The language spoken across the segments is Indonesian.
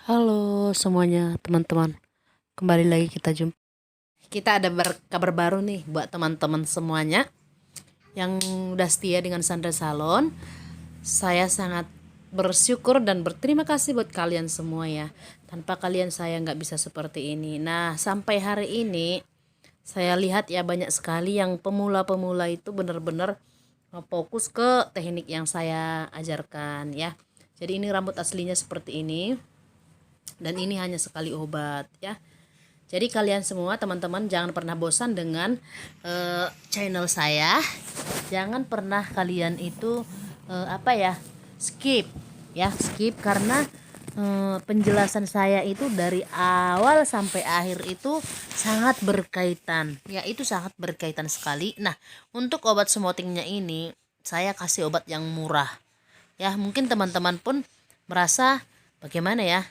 Halo semuanya teman-teman, kembali lagi kita jumpa. Kita ada kabar baru nih buat teman-teman semuanya yang udah setia dengan Sandra Salon. Saya sangat bersyukur dan berterima kasih buat kalian semua ya. Tanpa kalian saya nggak bisa seperti ini. Nah, sampai hari ini saya lihat ya banyak sekali yang pemula-pemula itu benar-benar fokus ke teknik yang saya ajarkan ya. Jadi ini rambut aslinya seperti ini. Dan ini hanya sekali obat ya. Jadi kalian semua teman-teman jangan pernah bosan dengan channel saya. Jangan pernah kalian itu skip ya, skip karena penjelasan saya itu dari awal sampai akhir itu sangat berkaitan. Ya, itu sangat berkaitan sekali. Nah, untuk obat smotingnya ini saya kasih obat yang murah. Ya, mungkin teman-teman pun merasa bagaimana ya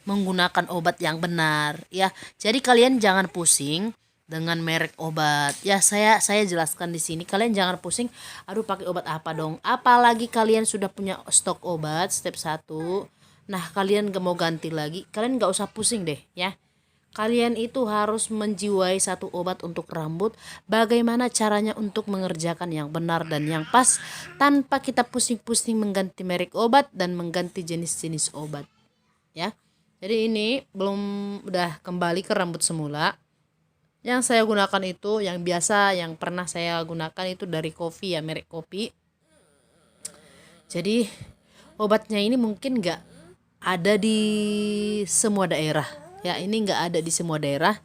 menggunakan obat yang benar ya. Jadi kalian jangan pusing dengan merek obat ya. Saya jelaskan di sini, kalian jangan pusing aduh pakai obat apa dong, apalagi kalian sudah punya stok obat step 1. Nah, kalian gak mau ganti lagi, kalian gak usah pusing deh ya. Kalian itu harus menjiwai satu obat untuk rambut, bagaimana caranya untuk mengerjakan yang benar dan yang pas tanpa kita pusing-pusing mengganti merek obat dan mengganti jenis-jenis obat ya. Jadi ini belum udah kembali ke rambut semula. Yang saya gunakan itu yang biasa, yang pernah saya gunakan itu dari Kopi ya, merek Kopi. Jadi obatnya ini mungkin nggak ada di semua daerah ya, ini nggak ada di semua daerah.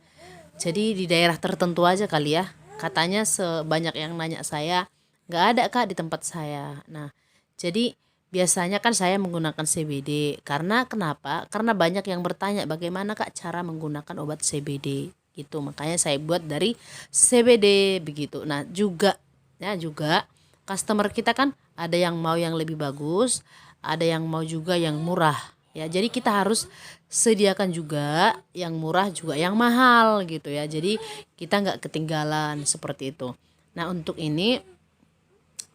Jadi di daerah tertentu aja kali ya. Katanya sebanyak yang nanya saya, nggak ada kak di tempat saya. Nah, jadi biasanya kan saya menggunakan CBD. Karena kenapa? Karena banyak yang bertanya bagaimana kak cara menggunakan obat CBD gitu. Makanya saya buat dari CBD begitu. Nah, juga customer kita kan ada yang mau yang lebih bagus, ada yang mau juga yang murah. Ya, jadi kita harus sediakan juga yang murah juga yang mahal gitu ya. Jadi kita nggak ketinggalan seperti itu. Nah, untuk ini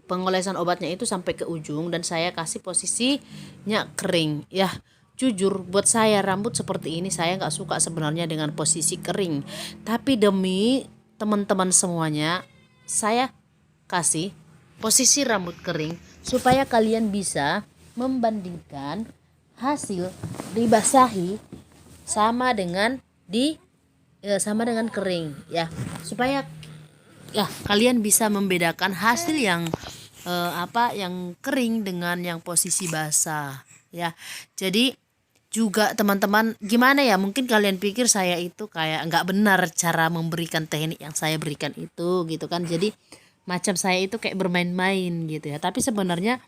pengolesan obatnya itu sampai ke ujung dan saya kasih posisinya kering ya. Jujur buat saya rambut seperti ini saya nggak suka sebenarnya dengan posisi kering. Tapi demi teman-teman semuanya saya kasih posisi rambut kering supaya kalian bisa membandingkan hasil dibasahi sama dengan sama dengan kering ya, supaya ya kalian bisa membedakan hasil yang yang kering dengan yang posisi basah ya. Jadi juga teman-teman gimana ya, mungkin kalian pikir saya itu kayak nggak benar cara memberikan teknik yang saya berikan itu gitu kan. Jadi macam saya itu kayak bermain-main gitu ya, tapi sebenarnya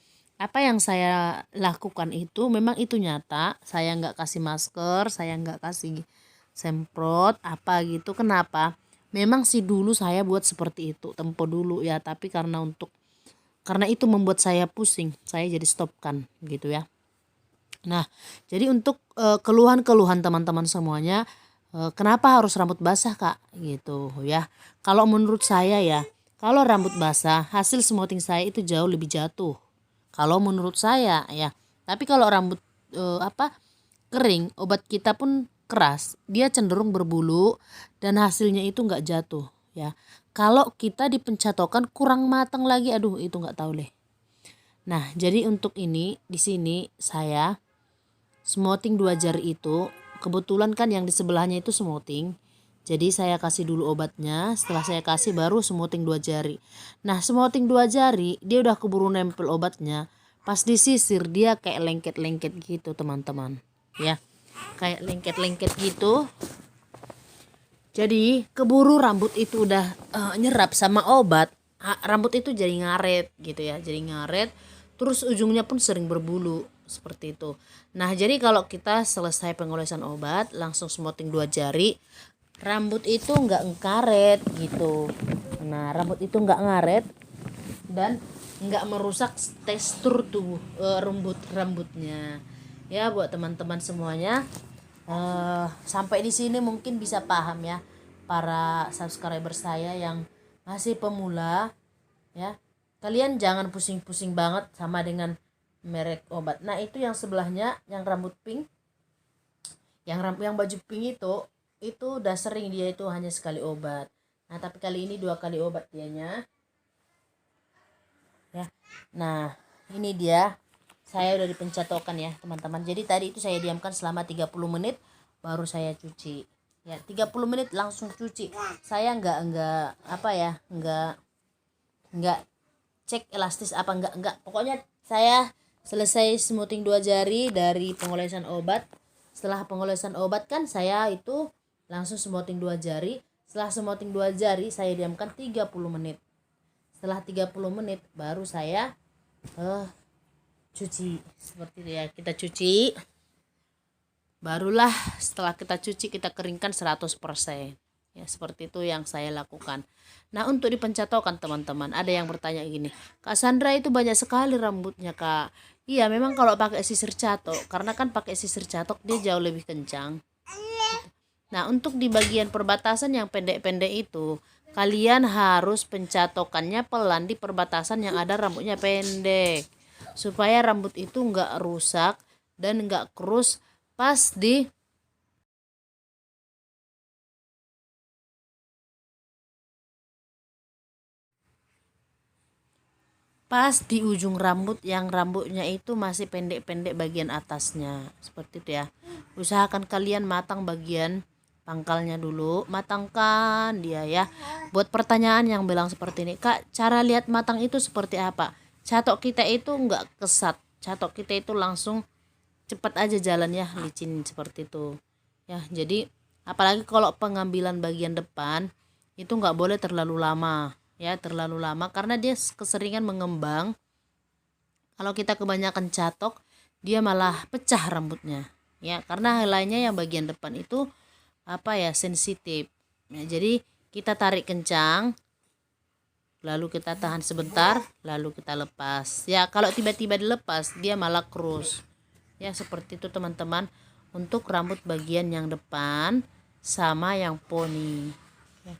apa yang saya lakukan itu memang itu nyata. Saya nggak kasih masker, saya nggak kasih semprot apa gitu. Kenapa? Memang sih dulu saya buat seperti itu tempo dulu ya, tapi karena itu membuat saya pusing, saya jadi stopkan gitu ya. Nah, jadi untuk keluhan-keluhan teman-teman semuanya, kenapa harus rambut basah kak gitu ya. Kalau menurut saya ya, kalau rambut basah hasil smoothing saya itu jauh lebih jatuh kalau menurut saya ya. Tapi kalau rambut kering, obat kita pun keras, dia cenderung berbulu dan hasilnya itu nggak jatuh ya. Kalau kita dipencatokan kurang matang lagi, aduh itu nggak tahu deh. Nah, jadi untuk ini di sini saya smoothing 2 jari itu, kebetulan kan yang di sebelahnya itu smoothing. Jadi saya kasih dulu obatnya, setelah saya kasih baru smoothing 2 jari. Nah, smoothing 2 jari dia udah keburu nempel obatnya. Pas disisir dia kayak lengket-lengket gitu teman-teman ya, kayak lengket-lengket gitu. Jadi keburu rambut itu udah nyerap sama obat, rambut itu jadi ngaret gitu ya, jadi ngaret. Terus ujungnya pun sering berbulu seperti itu. Nah, jadi kalau kita selesai pengolesan obat langsung smoothing 2 jari, rambut itu nggak ngaret gitu. Nah, rambut itu nggak ngaret dan nggak merusak tekstur tubuh rambutnya ya. Buat teman-teman semuanya sampai di sini mungkin bisa paham ya para subscriber saya yang masih pemula ya. Kalian jangan pusing-pusing banget sama dengan merek obat. Nah, itu yang sebelahnya yang rambut pink Yang baju pink itu udah sering dia itu hanya sekali obat. Nah tapi kali ini 2 kali obat dianya ya. Nah ini dia, saya udah dipencatokan ya teman-teman. Jadi tadi itu saya diamkan selama 30 menit baru saya cuci ya. 30 menit langsung cuci. Saya enggak apa ya, enggak cek elastis apa enggak. Pokoknya saya selesai smoothing 2 jari dari pengolesan obat. Setelah pengolesan obat kan saya itu langsung smoothing 2 jari. Setelah smoothing 2 jari saya diamkan 30 menit. Setelah 30 menit baru saya cuci seperti itu ya. Kita cuci, barulah setelah kita cuci kita keringkan 100% ya. Seperti itu yang saya lakukan. Nah untuk dipencatokan teman-teman, ada yang bertanya gini, Kak Sandra itu banyak sekali rambutnya Kak. Iya memang kalau pakai sisir catok, karena kan pakai sisir catok dia jauh lebih kencang. Nah untuk di bagian perbatasan yang pendek-pendek itu kalian harus pencatokannya pelan di perbatasan yang ada rambutnya pendek, supaya rambut itu nggak rusak dan nggak kerus pas di ujung rambut yang rambutnya itu masih pendek-pendek bagian atasnya. Seperti itu ya. Usahakan kalian matang bagian pangkalnya dulu, matangkan dia ya. Buat pertanyaan yang bilang seperti ini, Kak, cara lihat matang itu seperti apa? Catok kita itu enggak kesat, catok kita itu langsung cepat aja jalannya, licin seperti itu ya. Jadi apalagi kalau pengambilan bagian depan itu enggak boleh terlalu lama ya, terlalu lama karena dia keseringan mengembang. Kalau kita kebanyakan catok dia malah pecah rambutnya ya, karena helainya yang bagian depan itu apa ya, sensitif ya. Jadi kita tarik kencang, lalu kita tahan sebentar, lalu kita lepas ya. Kalau tiba-tiba dilepas dia malah krus ya. Seperti itu teman-teman untuk rambut bagian yang depan sama yang poni ya.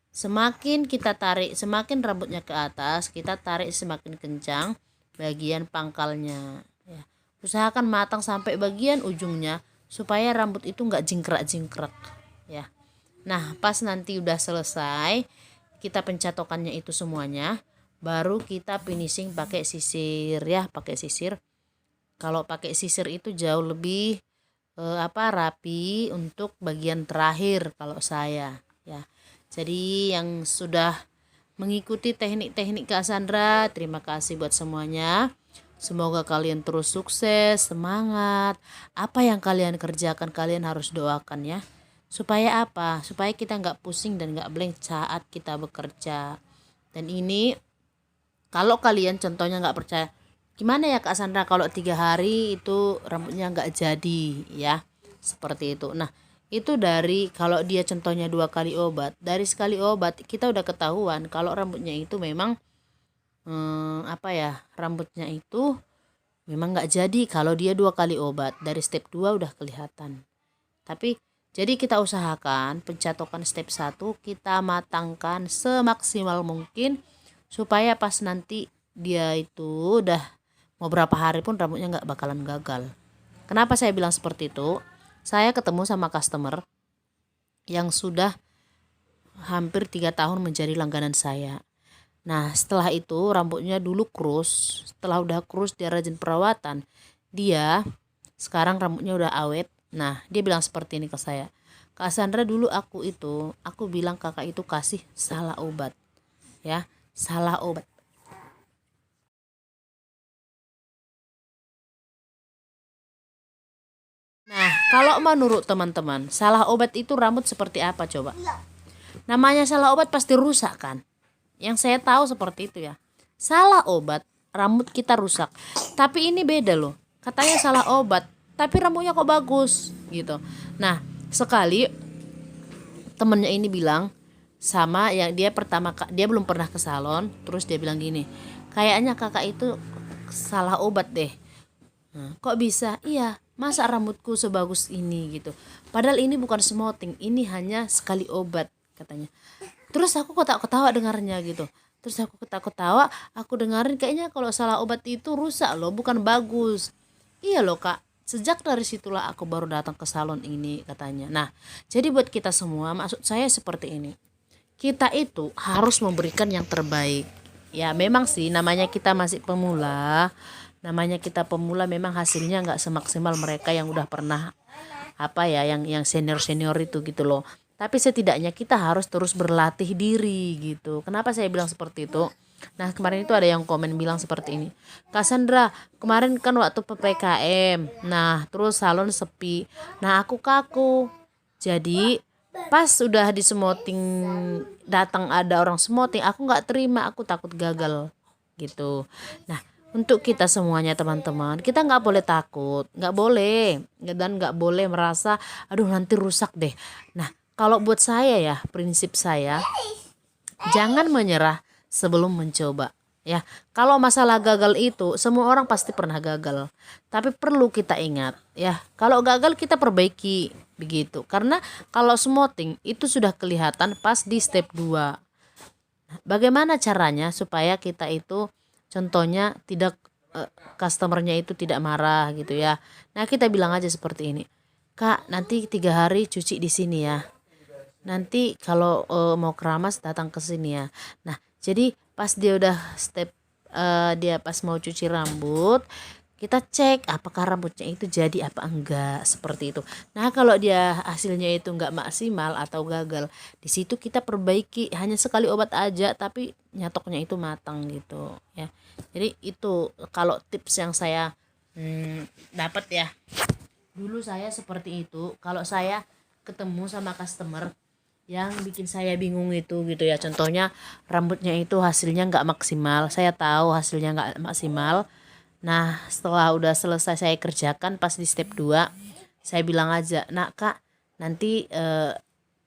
Semakin kita tarik, semakin rambutnya ke atas, kita tarik semakin kencang bagian pangkalnya ya. Usahakan matang sampai bagian ujungnya supaya rambut itu nggak jingkrak-jingkrak ya. Nah pas nanti udah selesai kita pencatokannya itu semuanya, baru kita finishing pakai sisir ya, pakai sisir. Kalau pakai sisir itu jauh lebih rapi untuk bagian terakhir kalau saya ya. Jadi yang sudah mengikuti teknik-teknik Kak Sandra, terima kasih buat semuanya. Semoga kalian terus sukses, semangat. Apa yang kalian kerjakan kalian harus doakan ya. Supaya apa? Supaya kita nggak pusing dan nggak blank saat kita bekerja. Dan ini kalau kalian contohnya nggak percaya, gimana ya Kak Sandra kalau 3 hari itu rambutnya nggak jadi ya. Seperti itu. Nah itu dari kalau dia contohnya 2 kali obat, dari sekali obat kita udah ketahuan kalau rambutnya itu memang rambutnya itu memang nggak jadi kalau dia 2 kali obat. Dari step 2 udah kelihatan. Tapi jadi kita usahakan pencatokan step 1 kita matangkan semaksimal mungkin supaya pas nanti dia itu udah mau berapa hari pun rambutnya nggak bakalan gagal. Kenapa saya bilang seperti itu? Saya ketemu sama customer yang sudah hampir 3 tahun menjadi langganan saya. Nah setelah itu rambutnya dulu krus, setelah udah krus dia rajin perawatan, dia sekarang rambutnya udah awet. Nah dia bilang seperti ini ke saya, Kak Sandra dulu aku bilang kakak itu kasih salah obat ya, salah obat. Nah kalau menurut teman-teman salah obat itu rambut seperti apa coba? Namanya salah obat pasti rusak kan? Yang saya tahu seperti itu ya. Salah obat rambut kita rusak. Tapi ini beda loh. Katanya salah obat, tapi rambutnya kok bagus gitu. Nah, sekali temennya ini bilang sama yang dia dia belum pernah ke salon, terus dia bilang gini, kayaknya kakak itu salah obat deh. Nah, kok bisa? Iya, masa rambutku sebagus ini gitu. Padahal ini bukan smoothing, ini hanya sekali obat katanya. Terus aku ketawa dengarnya gitu. Terus aku ketawa, aku dengerin kayaknya kalau salah obat itu rusak loh, bukan bagus. Iya loh Kak, Sejak dari situlah aku baru datang ke salon ini katanya. Nah, jadi buat kita semua, maksud saya seperti ini. Kita itu harus memberikan yang terbaik. Ya, memang sih namanya kita masih pemula. Namanya kita pemula memang hasilnya nggak semaksimal mereka yang udah pernah yang senior itu gitu loh. Tapi setidaknya kita harus terus berlatih diri gitu. Kenapa saya bilang seperti itu? Nah, kemarin itu ada yang komen bilang seperti ini, Kak Sandra, kemarin kan waktu PPKM, nah terus salon sepi, nah aku kaku, jadi pas sudah di smoting datang ada orang smoting, aku nggak terima, aku takut gagal gitu. Nah, untuk kita semuanya teman-teman, kita nggak boleh takut, nggak boleh, dan nggak boleh merasa aduh nanti rusak deh. Nah, kalau buat saya ya, prinsip saya, jangan menyerah sebelum mencoba. Ya, kalau masalah gagal itu semua orang pasti pernah gagal. Tapi perlu kita ingat, ya, kalau gagal kita perbaiki begitu. Karena kalau smoting itu sudah kelihatan pas di step 2. Bagaimana caranya supaya kita itu contohnya tidak customernya itu tidak marah gitu ya. Nah, kita bilang aja seperti ini. Kak, nanti 3 hari cuci di sini ya. Nanti kalau mau keramas datang ke sini ya. Nah, jadi pas dia udah step dia pas mau cuci rambut, kita cek apakah rambutnya itu jadi apa enggak seperti itu. Nah, kalau dia hasilnya itu enggak maksimal atau gagal, di situ kita perbaiki, hanya sekali obat aja tapi nyatoknya itu matang gitu ya. Jadi itu kalau tips yang saya dapat ya. Dulu saya seperti itu. Kalau saya ketemu sama customer yang bikin saya bingung itu gitu ya, contohnya rambutnya itu hasilnya nggak maksimal, saya tahu hasilnya nggak maksimal. Nah, setelah udah selesai saya kerjakan pas di step 2, saya bilang aja, nak kak, nanti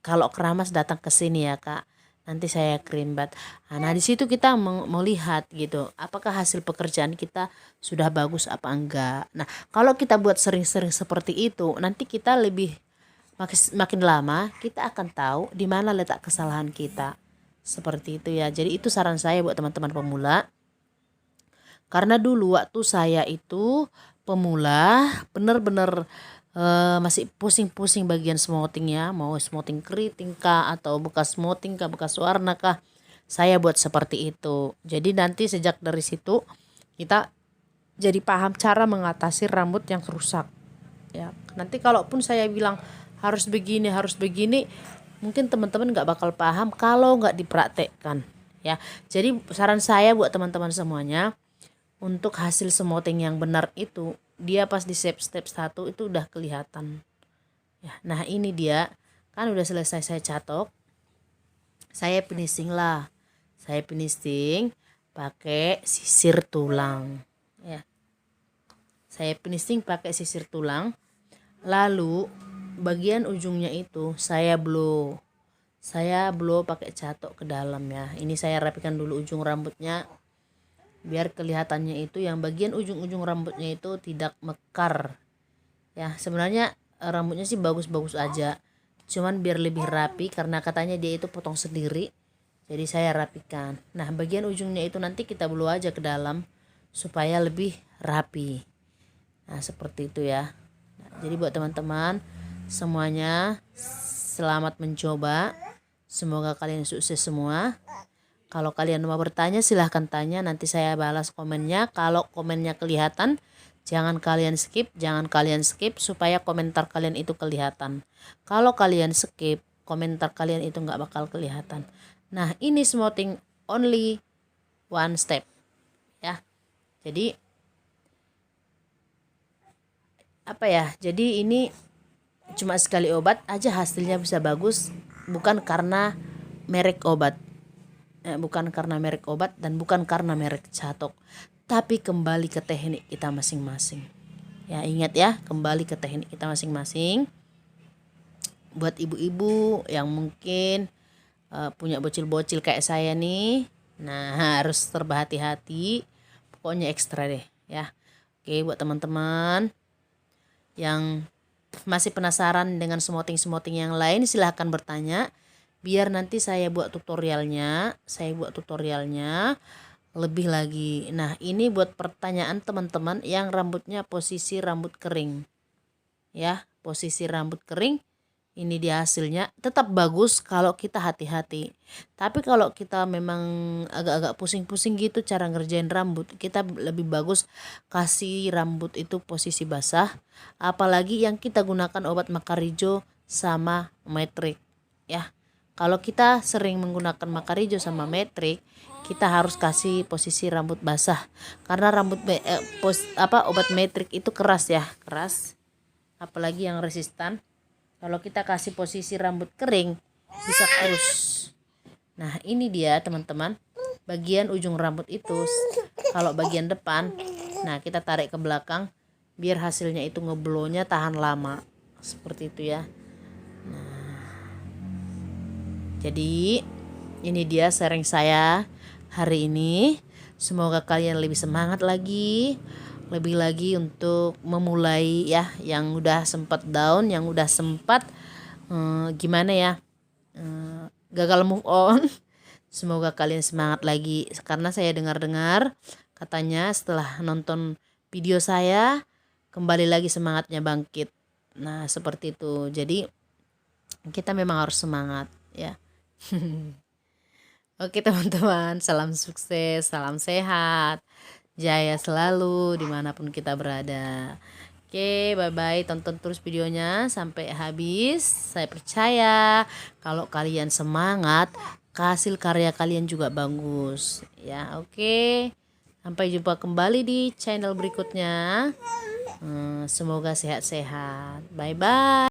kalau keramas datang ke sini ya kak, nanti saya krimbat. Nah, di situ kita melihat gitu apakah hasil pekerjaan kita sudah bagus apa enggak. Nah, kalau kita buat sering-sering seperti itu, nanti kita makin lama kita akan tahu di mana letak kesalahan kita. Seperti itu ya. Jadi itu saran saya buat teman-teman pemula. Karena dulu waktu saya itu pemula bener-bener masih pusing-pusing bagian smoting ya, mau smoting keriting kah atau bekas smoting kah, bekas warna kah, saya buat seperti itu. Jadi nanti sejak dari situ kita jadi paham cara mengatasi rambut yang rusak ya. Nanti kalaupun saya bilang harus begini, mungkin teman-teman nggak bakal paham kalau nggak dipraktekkan ya. Jadi saran saya buat teman-teman semuanya, untuk hasil smoting yang benar itu dia pas di step 1 itu udah kelihatan ya. Nah, ini dia kan udah selesai saya catok, saya finishing pakai sisir tulang ya. Saya finishing pakai sisir tulang, lalu bagian ujungnya itu saya blow pakai catok ke dalam ya. Ini saya rapikan dulu ujung rambutnya biar kelihatannya itu yang bagian ujung-ujung rambutnya itu tidak mekar ya. Sebenarnya rambutnya sih bagus-bagus aja, cuman biar lebih rapi karena katanya dia itu potong sendiri, jadi saya rapikan. Nah, bagian ujungnya itu nanti kita blow aja ke dalam supaya lebih rapi. Nah, seperti itu ya. Nah, jadi buat teman-teman semuanya, selamat mencoba, semoga kalian sukses semua. Kalau kalian mau bertanya silahkan tanya, nanti saya balas komennya. Kalau komennya kelihatan jangan kalian skip supaya komentar kalian itu kelihatan. Kalau kalian skip, komentar kalian itu nggak bakal kelihatan. Nah, ini smoting only one step ya. Jadi jadi ini cuma sekali obat aja hasilnya bisa bagus, bukan karena merek obat dan bukan karena merek catok, tapi kembali ke teknik kita masing-masing ya. Ingat ya, kembali ke teknik kita masing-masing. Buat ibu-ibu yang mungkin punya bocil-bocil kayak saya nih, nah harus hati-hati, pokoknya ekstra deh ya. Oke, buat teman-teman yang masih penasaran dengan smoting yang lain, silahkan bertanya biar nanti saya buat tutorialnya lebih lagi. Nah, ini buat pertanyaan teman-teman yang rambutnya posisi rambut kering ya. Posisi rambut kering, ini dia hasilnya. Tetap bagus kalau kita hati-hati. Tapi kalau kita memang agak-agak pusing-pusing gitu cara ngerjain rambut, kita lebih bagus kasih rambut itu posisi basah. Apalagi yang kita gunakan obat makarijo sama metrik, ya. Kalau kita sering menggunakan makarijo sama metrik, kita harus kasih posisi rambut basah karena obat metrik itu keras ya, keras. Apalagi yang resistan. Kalau kita kasih posisi rambut kering, bisa kurus. Nah, ini dia teman-teman, bagian ujung rambut itu. Kalau bagian depan, nah kita tarik ke belakang biar hasilnya itu ngeblownya tahan lama. Seperti itu ya. Jadi ini dia sharing saya hari ini. Semoga kalian lebih semangat lagi, lebih lagi untuk memulai ya, yang udah sempat down, yang udah sempat gimana ya, gagal move on. Semoga kalian semangat lagi, karena saya dengar-dengar katanya setelah nonton video saya kembali lagi semangatnya bangkit. Nah seperti itu, jadi kita memang harus semangat ya. Oke teman-teman, salam sukses, salam sehat, jaya selalu dimanapun kita berada. Oke, bye-bye, tonton terus videonya sampai habis. Saya percaya kalau kalian semangat, hasil karya kalian juga bagus ya. Oke, sampai jumpa kembali di channel berikutnya. Semoga sehat-sehat. Bye-bye.